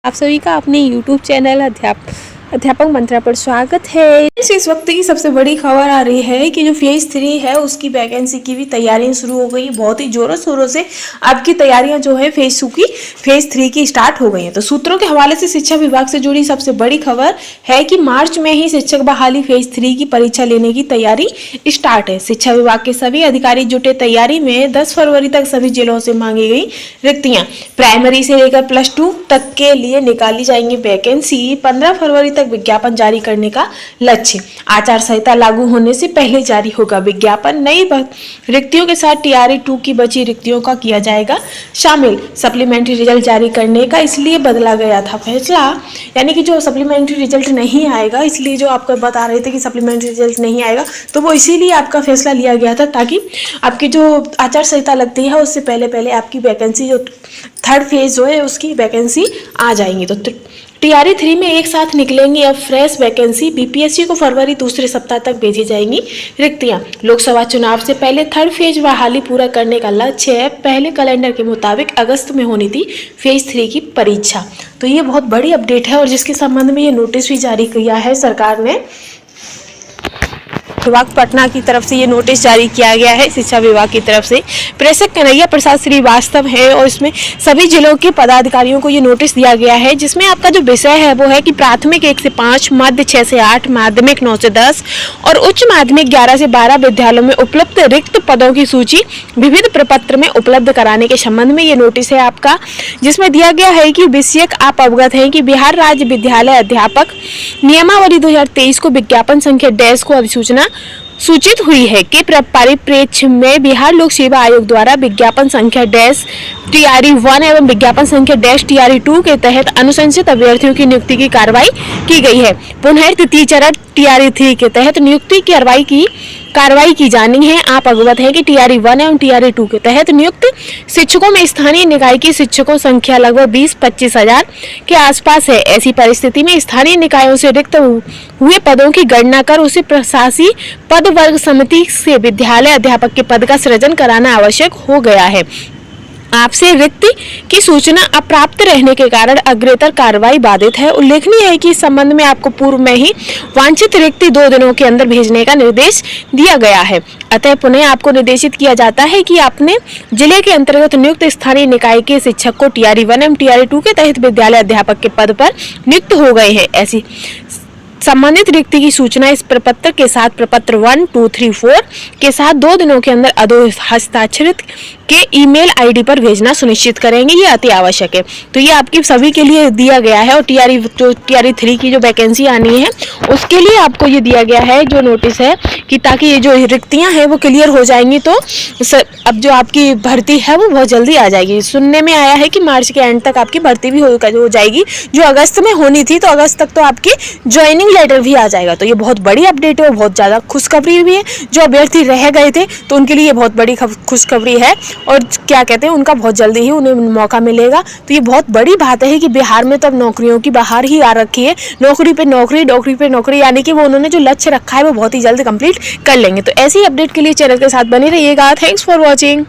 आप सभी का अपने YouTube चैनल अध्यापक मंत्रा पर स्वागत है। इस वक्त की सबसे बड़ी खबर आ रही है कि जो फेज 3 है उसकी वैकेंसी की भी तैयारियां शुरू हो गई। बहुत ही जोरों शोरों से आपकी तैयारियां जो है फेज 3 की स्टार्ट हो गई हैं। तो सूत्रों के हवाले से शिक्षा विभाग से जुड़ी सबसे बड़ी खबर है कि मार्च में ही शिक्षक बहाली फेज 3 की परीक्षा लेने की तैयारी स्टार्ट है। शिक्षा विभाग के सभी अधिकारी जुटे तैयारी में। 10 फरवरी तक सभी जिलों से मांगी गई रिक्तियां प्राइमरी से लेकर +2 तक के लिए निकाली जाएंगी वैकेंसी। 15 फरवरी तक विज्ञापन जारी करने का लक्ष्य। आचार संहिता लागू होने से पहले जारी होगा विज्ञापन। नई रिक्तियों के साथ TRE 2 की बची रिक्तियों का किया जाएगा शामिल। सप्लीमेंट्री रिजल्ट जारी करने का इसलिए बदला गया था फैसला, यानी कि जो सप्लीमेंट्री रिजल्ट नहीं आएगा, इसलिए जो आपको बता रहे थे कि सप्लीमेंट्री रिजल्ट नहीं आएगा, तो वो इसीलिए आपका फैसला लिया गया था ताकि आपकी जो आचार संहिता लगती है उससे पहले आपकी वैकेंसी जो 3rd फेज जो है उसकी वैकेंसी आ जाएंगी। तो TRE 3 में एक साथ निकलेंगी अब फ्रेश वैकेंसी। BPSC को फरवरी दूसरे सप्ताह तक भेजी जाएंगी रिक्तियां। लोकसभा चुनाव से पहले 3rd फेज बहाली पूरा करने का लक्ष्य है। पहले कैलेंडर के मुताबिक अगस्त में होनी थी फेज 3 की परीक्षा। तो ये बहुत बड़ी अपडेट है और जिसके संबंध में ये नोटिस भी जारी किया है सरकार ने। विभाग पटना की तरफ से ये नोटिस जारी किया गया है शिक्षा विभाग की तरफ से। प्रेषक कन्हैया प्रसाद श्रीवास्तव है और इसमें सभी जिलों के पदाधिकारियों को ये नोटिस दिया गया है, जिसमें आपका जो विषय है वो है कि प्राथमिक 1 से 5, मध्य 6 से 8, माध्यमिक 9 से 10 और उच्च माध्यमिक 11 से 12 विद्यालयों में उपलब्ध रिक्त पदों की सूची विविध प्रपत्र में उपलब्ध कराने के संबंध में ये नोटिस है आपका, जिसमें दिया गया है कि विषयक आप अवगत हैं कि बिहार राज्य विद्यालय अध्यापक नियमावली 2023 को विज्ञापन संख्या डैश को अधिसूचना सूचित हुई है कि परिप्रेक्ष्य में बिहार लोक सेवा आयोग द्वारा विज्ञापन संख्या डैश TRE 1 एवं विज्ञापन संख्या डैश TRE 2 के तहत अनुशंसित अभ्यर्थियों की नियुक्ति की कार्रवाई की गई है। पुनः तृतीय चरण TRE 3 के तहत नियुक्ति की कार्रवाई की जानी है। आप अवगत हैं कि TRE 1 एवं TRE 2 के तहत नियुक्त शिक्षकों में स्थानीय निकाय की शिक्षकों संख्या लगभग 20-25 हजार के आसपास है। ऐसी परिस्थिति में स्थानीय निकायों से रिक्त हुए पदों की गणना कर उसे प्रशासी पद वर्ग समिति से विद्यालय अध्यापक के पद का सृजन कराना आवश्यक हो गया है। आपसे रिक्ति की सूचना अप्राप्त रहने के कारण अग्रेतर कार्रवाई बाधित है। उल्लेखनीय है कि इस संबंध में आपको पूर्व में ही वांछित रिक्ति 2 दिनों के अंदर भेजने का निर्देश दिया गया है। अतः पुनः आपको निर्देशित किया जाता है कि अपने जिले के अंतर्गत नियुक्त स्थानीय निकाय के शिक्षक को TRE 1 एवं TRE 2 के तहत विद्यालय अध्यापक के पद पर नियुक्त हो गए हैं। ऐसी संबंधित रिक्ति की सूचना इस प्रपत्र के साथ प्रपत्र 1, 2, 3, 4 के साथ 2 दिनों के अंदर अधो हस्ताक्षरित के ईमेल ID पर भेजना सुनिश्चित करेंगे। ये अति आवश्यक है। तो ये आपकी सभी के लिए दिया गया है और TRE 3 की जो वैकेंसी आनी है उसके लिए आपको ये दिया गया है जो नोटिस है कि ताकि ये जो रिक्तियां हैं वो क्लियर हो जाएंगी। तो अब जो आपकी भर्ती है वो बहुत जल्दी आ जाएगी। सुनने में आया है कि मार्च के एंड तक आपकी भर्ती भी हो जाएगी। जो अगस्त में होनी थी तो अगस्त तक तो आपकी ज्वाइनिंग लेटर भी आ जाएगा। तो ये बहुत बड़ी अपडेट है और बहुत ज़्यादा खुशखबरी भी है। जो अभ्यर्थी रह गए थे तो उनके लिए ये बहुत बड़ी खुशखबरी है और क्या कहते हैं उनका बहुत जल्दी ही उन्हें मौका मिलेगा। तो ये बहुत बड़ी बात है कि बिहार में तब नौकरियों की बहार ही आ रखी है। नौकरी पे नौकरी, यानी कि वो उन्होंने जो लक्ष्य रखा है वो बहुत ही जल्द कंप्लीट कर लेंगे। तो ऐसी अपडेट के लिए चैनल के साथ बने रहिएगा। Thanks for watching.